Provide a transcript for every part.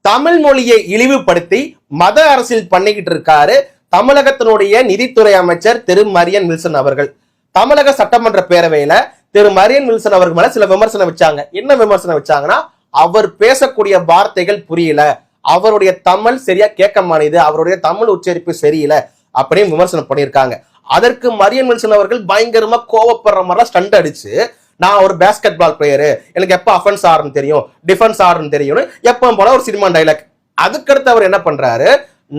தமிழ் மொழியை இழிவுபடுத்தி மத அரசியல் பண்ணிக்கிட்டு இருக்காரு தமிழகத்தினுடைய நிதித்துறை அமைச்சர் திரு மரியன் வில்சன் அவர்கள். தமிழக சட்டமன்ற பேரவையில திரு மரியன் வில்சன் அவர்கள் மேல சில விமர்சனம் வச்சாங்க. என்ன விமர்சனம் வச்சாங்கன்னா, அவர் பேசக்கூடிய வார்த்தைகள் புரியல, அவருடைய தமிழ் சரியா கேட்க மாட்டேங்குது, அவருடைய தமிழ் உச்சரிப்பு சரியில்லை அப்படின்னு விமர்சனம் பண்ணியிருக்காங்க. அதற்கு மரியன் வில்சன் அவர்கள் பயங்கரமா கோவப்படுற மாதிரிலாம் ஸ்டண்ட் அடிச்சு, நான் ஒரு பேஸ்கெட் பால் பிளேயரு, எனக்கு எப்ப அஃபென்ஸ் ஆடுன்னு தெரியும், டிஃபென்ஸ் ஆடுன்னு தெரியும்னு எப்பவும் போல ஒரு சினிமா டைலாக். அதுக்கடுத்து அவர் என்ன பண்றாரு,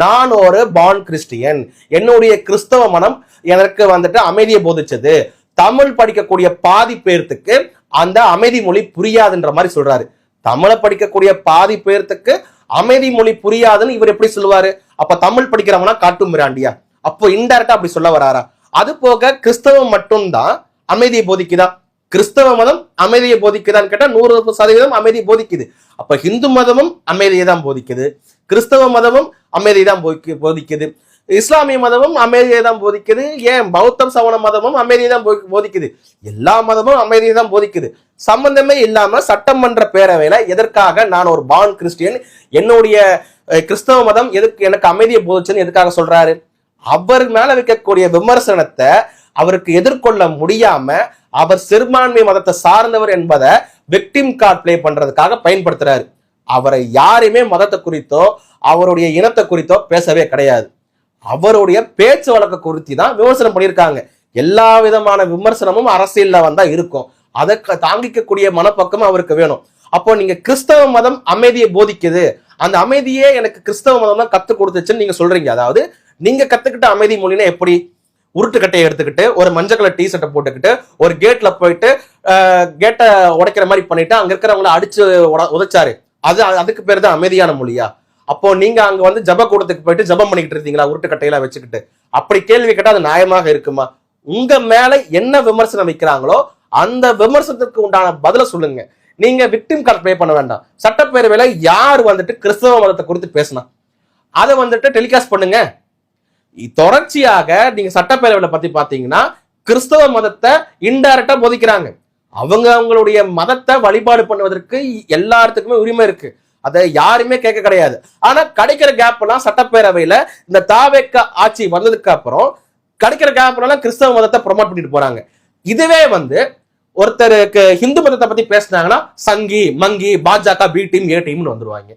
நான் ஒரு பார்ன் கிறிஸ்டியன், என்னுடைய கிறிஸ்தவ மனம் எனக்கு வந்துட்டு அமைதியை போதிச்சது, தமிழ் படிக்கக்கூடிய பாதி பேர்த்துக்கு அந்த அமைதி மொழி புரியாதுன்ற மாதிரி சொல்றாரு. தமிழை படிக்கக்கூடிய பாதி பேர்த்துக்கு அமைதி மொழி புரியாதுன்னு இவர் எப்படி சொல்லுவாரு? அப்ப தமிழ் படிக்கிறவனா காட்டும் மிராண்டியா? அப்போ இன்டைரக்டா அப்படி சொல்ல வராரா? அது போக கிறிஸ்தவம் மட்டும்தான் அமைதியை போதிக்குதா? கிறிஸ்தவ மதம் அமைதியை போதிக்குதான்னு கேட்டா 100% அமைதியை போதிக்குது. அப்ப ஹிந்து மதமும் அமைதியை தான் போதிக்குது, கிறிஸ்தவ மதமும் அமைதியை தான் போதிக்குது, இஸ்லாமிய மதமும் அமைதியை தான் போதிக்குது, ஏன் பௌத்தம் சமண மதமும் அமைதியை தான் போதிக்குது. எல்லா மதமும் அமைதியை தான் போதிக்குது. சம்பந்தமே இல்லாம சட்டமன்ற பேரவையில எதற்காக நான் ஒரு பார்ன் கிறிஸ்டியன், என்னுடைய கிறிஸ்தவ மதம் எதுக்கு எனக்கு அமைதியை போதிச்சுன்னு எதுக்காக சொல்றாரு? அவர் மேல வைக்கக்கூடிய விமர்சனத்தை அவருக்கு எதிர்கொள்ள முடியாம அவர் சிறுபான்மை மதத்தை சார்ந்தவர் என்பதை விக்டிம் கார்டு பிளே பண்றதுக்காக பயன்படுத்துறாரு. அவரை யாருமே மதத்தை குறித்தோ அவருடைய இனத்தை குறித்தோ பேசவே கிடையாது. அவருடைய பேச்சு வழக்க குறித்து தான் விமர்சனம் பண்ணியிருக்காங்க. எல்லா விதமான விமர்சனமும் அரசியல்ல வந்தா இருக்கும், அதை தாங்கிக்கக்கூடிய மனப்பக்கமும் அவருக்கு வேணும். அப்போ நீங்க கிறிஸ்தவ மதம் அமைதியை போதிக்குது, அந்த அமைதியே எனக்கு கிறிஸ்தவ மதம் தான் கத்து கொடுத்துச்சுன்னு நீங்க சொல்றீங்க. அதாவது நீங்க கத்துக்கிட்ட அமைதி மொழினா எப்படி? உருட்டுக்கட்டையை எடுத்துக்கிட்டு ஒரு மஞ்சள் கலர் டி ஷர்ட்டை போட்டுக்கிட்டு ஒரு கேட்ல போயிட்டு கேட்டை உடைக்கிற மாதிரி பண்ணிட்டு அங்க இருக்கிறவங்கள அடிச்சு உதைச்சாரு, அதுக்கு பேர் தான் அமைதியான மொழியா? அப்போ நீங்க அங்க வந்து ஜப கூடத்துக்கு போயிட்டு ஜபம் பண்ணிக்கிட்டு இருந்தீங்களா உருட்டுக்கட்டையெல்லாம் வச்சுக்கிட்டு? அப்படி கேள்வி கேட்டா அது நியாயமாக இருக்குமா? உங்க மேல என்ன விமர்சனம் வைக்கிறாங்களோ அந்த விமர்சனத்துக்கு உண்டான பதில சொல்லுங்க. நீங்க விக்டிம் கார்டு ப்ளே பண்ண வேண்டாம். சட்டப்பேரவையில யார் வந்துட்டு கிறிஸ்தவ மதத்தை குறித்து பேசினா அதை வந்துட்டு டெலிகாஸ்ட் பண்ணுங்க. தொடர்ச்சியாக நீங்க சட்டப்பேரவையில பத்தி பாத்தீங்கன்னா கிறிஸ்தவ மதத்தை இன்டைரக்டா போதிக்கிறாங்க. அவங்களுடைய மதத்தை வழிபாடு பண்ணுவதற்கு எல்லாத்துக்குமே உரிமை இருக்கு, அதை யாருமே கேட்க கிடையாது. ஆனா கிடைக்கிற கேப் எல்லாம் சட்டப்பேரவையில இந்த தாவேக்க ஆட்சி வந்ததுக்கு அப்புறம் கிடைக்கிற கேப் எல்லாம் கிறிஸ்தவ மதத்தை ப்ரொமோட் பண்ணிட்டு போறாங்க. இதுவே வந்து ஒருத்தருக்கு ஹிந்து மதத்தை பத்தி பேசினாங்கன்னா சங்கி மங்கி பாஜக பி டீம் ஏ டீம்னு வந்துருவாங்க.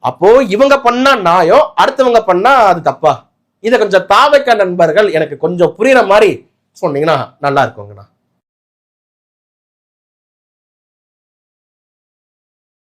அப்போ இவங்க பண்ணா நியாயம், அடுத்தவங்க பண்ணா அது தப்பா? இதை கொஞ்சம் தாவேக்க நண்பர்கள் எனக்கு கொஞ்சம் புரியுற மாதிரி சொன்னீங்கன்னா நல்லா இருக்குங்கண்ணா.